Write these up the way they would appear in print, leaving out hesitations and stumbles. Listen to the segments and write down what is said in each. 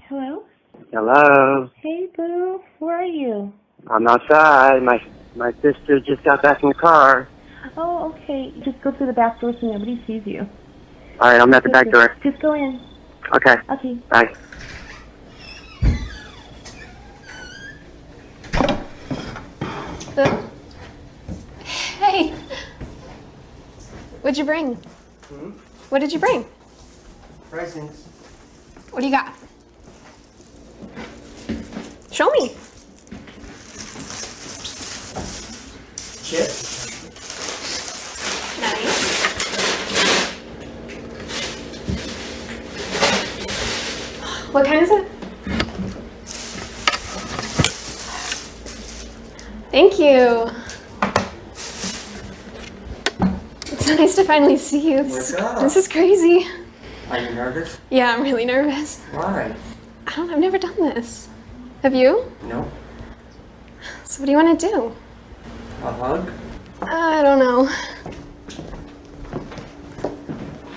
Hello? Hello. Hey, boo. Where are you? I'm outside. My sister just got back in the car. Oh, okay. Just go through the back door so nobody sees you. All right, I'm at the back door. Just go in. Okay. Okay. Bye. Hey. What'd you bring? What did you bring? Presents. What do you got? Show me. Chips. Nice. What kind is it? Thank you. It's so nice to finally see you. What's up? This is crazy. Are you nervous? Yeah, I'm really nervous. Why? I don't know, I've never done this. Have you? No. So what do you want to do? A hug? I don't know.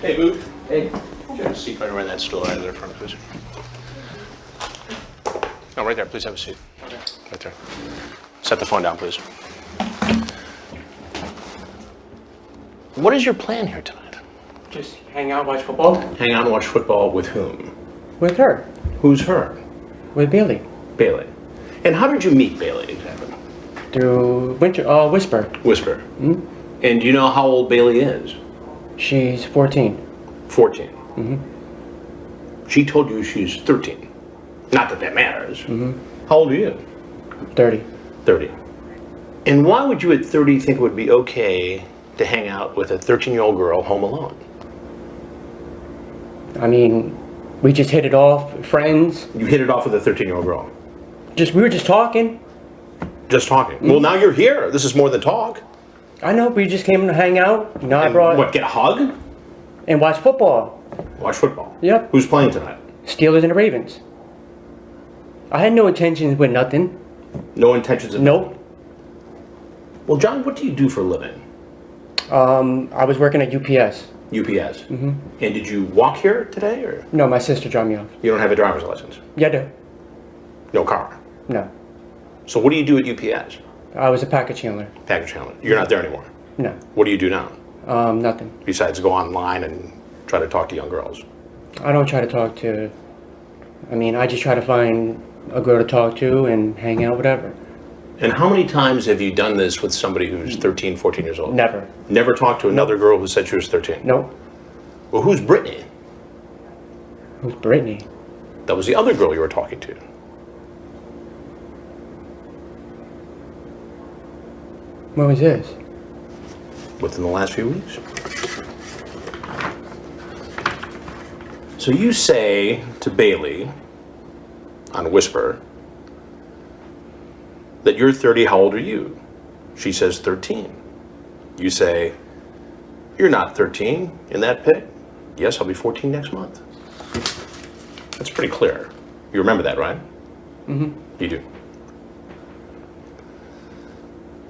Hey, boo. Hey. Can you have a seat right around that stool right there in front, please? No, right there. Please have a seat. Okay. Right there. Set the phone down, please. What is your plan here tonight? Just hang out, watch football? Hang out and watch football with whom? With her. Who's her? With Bailey. Bailey. And how did you meet Bailey exactly? Through Whisper. Whisper. And do you know how old Bailey is? She's 14. 14. She told you she's 13. Not that that matters. How old are you? 30. 30. And why would you at 30 think it would be okay to hang out with a 13-year-old girl home alone? I mean, we just hit it off, friends. You hit it off with a 13-year-old girl. We were just talking. Just talking. Well, now you're here. This is more than talk. I know, we just came to hang out. You know, I And brought what, get a hug? and watch football. Watch football. Yep. Who's playing tonight? Steelers and the Ravens. I had no intentions with nothing. No intentions of... Nope. Well, John, what do you do for a living? I was working at UPS. UPS. And did you walk here today, or No, my sister dropped me off. you don't have a driver's license? Yeah, I do. No car. No. So what do you do at UPS? I was a package handler. Package handler. You're not there anymore. No. What do you do now? Nothing. Besides go online and try to talk to young girls? I don't try to talk to... I mean, I just try to find a girl to talk to and hang out, whatever. And how many times have you done this with somebody who's 13, 14 years old? Never. Never talked to another girl who said she was 13? Nope. Well, who's Brittany? Who's Brittany? That was the other girl you were talking to. When was this? Within the last few weeks. So you say to Bailey on Whisper that you're 30, how old are you? She says 13. You say, you're not 13 in that pic? Yes, I'll be 14 next month. That's pretty clear. You remember that, right? You do.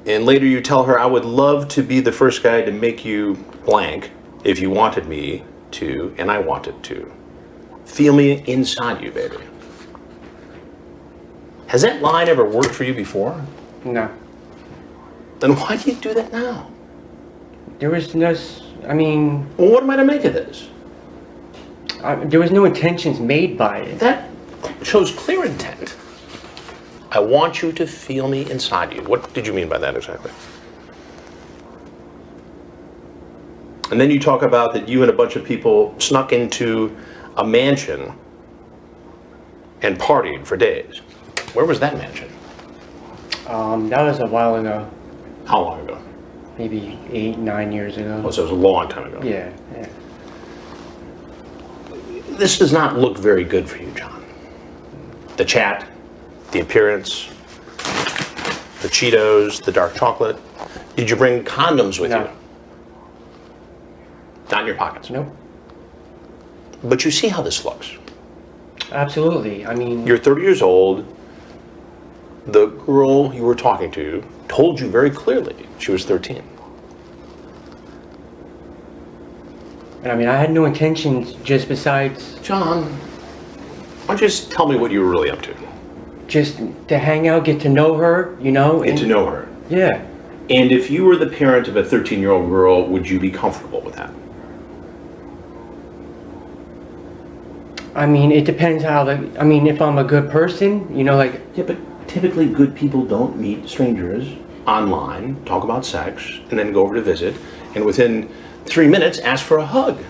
And later you tell her, I would love to be the first guy to make you blank if you wanted me to, and I wanted to. Feel me inside you, baby. Has that line ever worked for you before? No. Then why do you do that now? There was no... I mean... Well, what am I to make of this? there was no intentions made by it. That shows clear intent. I want you to feel me inside you. What did you mean by that exactly? And then you talk about that you and a bunch of people snuck into a mansion and partied for days. Where was that mansion? That was a while ago. How long ago? Maybe 8, 9 years ago. Oh, so it was a long time ago. Yeah. This does not look very good for you, John. The chat, the appearance, the Cheetos, the dark chocolate. Did you bring condoms with No. you? Not in your pockets? Nope. But you see how this looks. Absolutely. I mean... You're 30 years old. The girl you were talking to told you very clearly she was 13. And I mean, I had no intentions just besides... John, don't you just tell me what you were really up to? Just to hang out, get to know her, you know? Get to know her. Yeah. And if you were the parent of a 13-year-old girl, would you be comfortable with that? I mean, it depends how if I'm a good person, you know, like... Yeah, but typically good people don't meet strangers online, talk about sex, and then go over to visit, and within 3 minutes ask for a hug.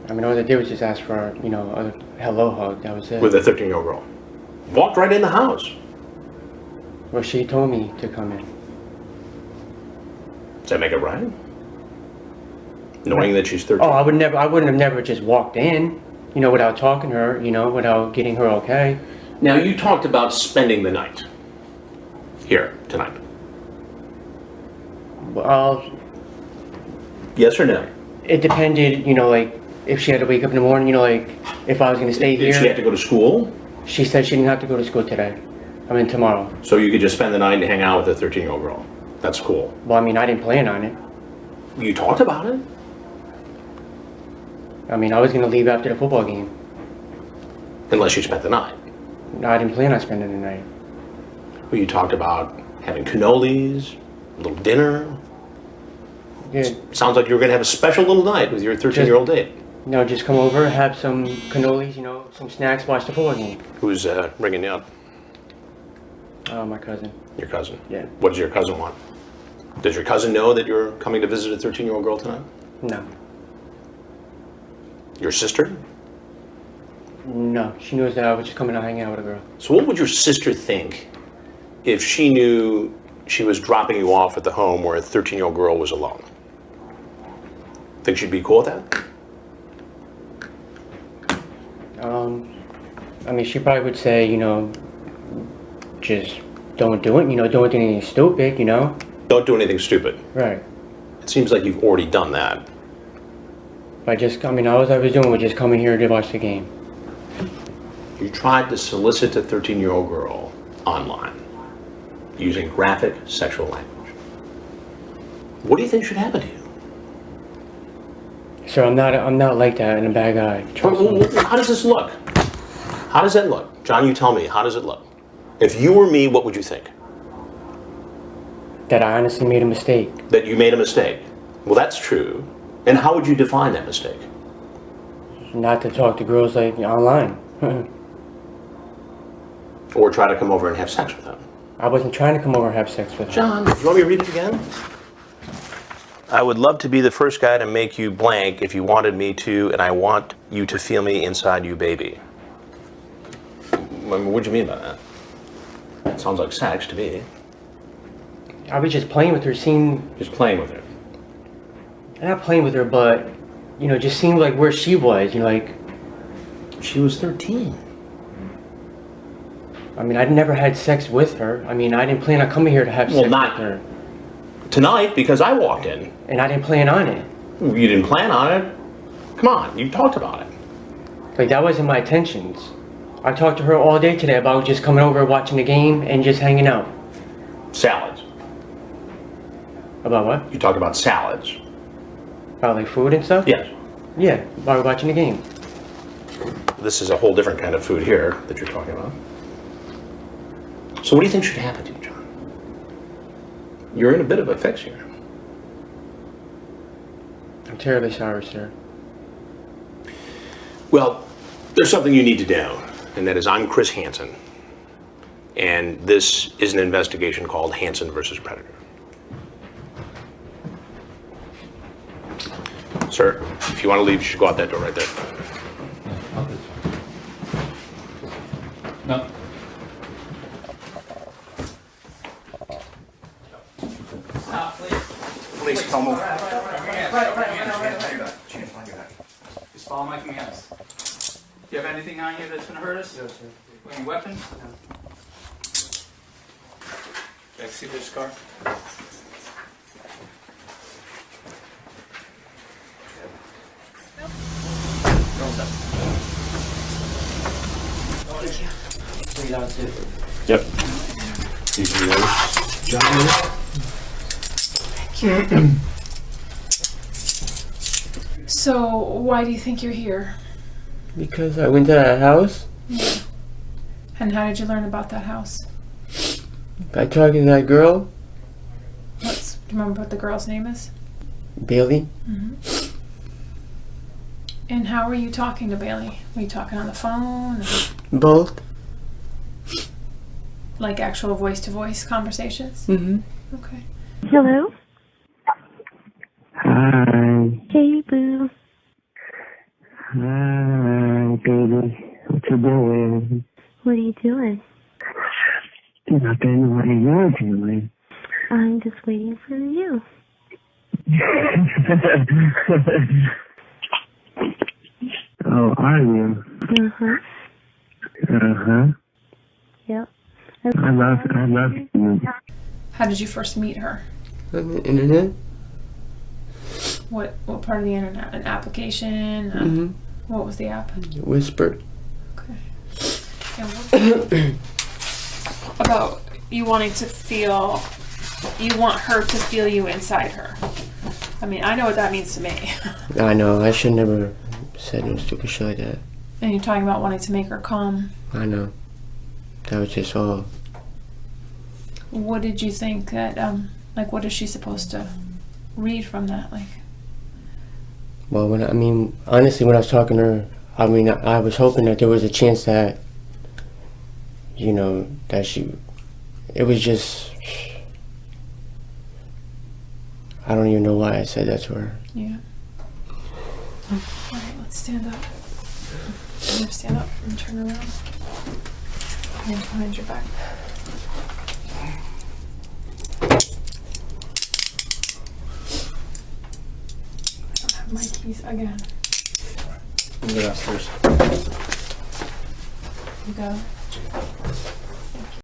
I mean, all they did was just ask for, you know, a hello hug, that was it. With a 13-year-old girl. Walked right in the house. Well, she told me to come in. Does that make it right? Knowing that she's 13? Oh, I wouldn't have never just walked in, you know, without talking to her, you know, without getting her okay. Now, you talked about spending the night. Here, tonight. Well, Yes or no? it depended, you know, like, if she had to wake up in the morning, you know, like, if I was going to stay here. Did she have to go to school? She said she didn't have to go to school today. I mean, tomorrow. So you could just spend the night and hang out with a 13-year-old girl. That's cool. Well, I mean, I didn't plan on it. You talked about it. I mean, I was going to leave after the football game. Unless you spent the night. No, I didn't plan on spending the night. Well, you talked about having cannolis, a little dinner. Yeah, Sounds like you were going to have a special little night with your 13-year-old date. you know, just come over, have some cannolis, you know, some snacks, watch the football game. Who's ringing you up? Oh, my cousin. Your cousin. Yeah. What does your cousin want? Does your cousin know that you're coming to visit a 13-year-old girl tonight? No. Your sister? No, she knows that I was just coming to hang out with a girl. So what would your sister think if she knew she was dropping you off at the home where a 13-year-old girl was alone? Think she'd be cool with that? I mean, she probably would say, you know, just don't do it, you know, don't do anything stupid, you know? Don't do anything stupid. Right. It seems like you've already done that. All I was doing was just coming here to watch the game. You tried to solicit a 13-year-old girl online using graphic sexual language. What do you think should happen to you? Sir, I'm not like that and a bad guy. Trust me. How does this look? How does that look? John, you tell me, how does it look? If you were me, what would you think? That I honestly made a mistake. That you made a mistake. Well, that's true. And how would you define that mistake? Not to talk to girls like online. Or try to come over and have sex with them? I wasn't trying to come over and have sex with her. John, you want me to read it again? I would love to be the first guy to make you blank if you wanted me to, and I want you to feel me inside you, baby. What do you mean by that? Sounds like sex to me. I was just playing with her, Just playing with her. not playing with her, but, you know, just seeing like where she was, you know, like, She was 13. I mean, I'd never had sex with her. I mean, I didn't plan on coming here to have sex not- with her. Tonight, because I walked in. And I didn't plan on it. You didn't plan on it. Come on, you talked about it. Like, that wasn't my intentions. I talked to her all day today about just coming over, watching the game, and just hanging out. Salads. About what? You talked about salads. About like food and stuff? Yes. Yeah, while we're watching the game. This is a whole different kind of food here that you're talking about. So what do you think should happen to you, John? You're in a bit of a fix here. I'm terribly sorry, sir. Well, there's something you need to know, and that is I'm Chris Hansen, and this is an investigation called Hansen versus Predator. Sir, if you want to leave, you should go out that door right there. No. Stop, please. Please, come over. Just follow my commands. Do you have anything on you that's gonna hurt us? No, sir. Any weapons? Can I see this scar? Yep. So, why do you think you're here? Because I went to that house And how did you learn about that house? by talking to that girl, Do you remember what the girl's name is? Bailey. And how were you talking to Bailey? Were you talking on the phone? Both. Like actual voice-to-voice conversations? Mm-hmm. Okay. Hello? Hi. Hey, boo. Hi, baby. What you doing? What are you doing? Nothing. What are you doing? I'm just waiting for you. Oh, are you? Uh-huh. Uh-huh. Yep. I love you. How did you first meet her? On the internet. What part of the internet? An application? Mm-hmm. What was the app? Whisper. Okay. And what about you wanting to feel, you want her to feel you inside her? I mean, I know what that means to me. I know. I should never said no stupid shit like that. And you're talking about wanting to make her come. I know. That was just all. What did you think that, like, what is she supposed to read from that? Like, Well, honestly, when I was talking to her, I was hoping that there was a chance that, it was just, I don't even know why I said that to her. yeah. All right, let's stand up. I'm gonna stand up and turn around. Hands behind your back. I don't have my keys again. Go downstairs. You got 'em?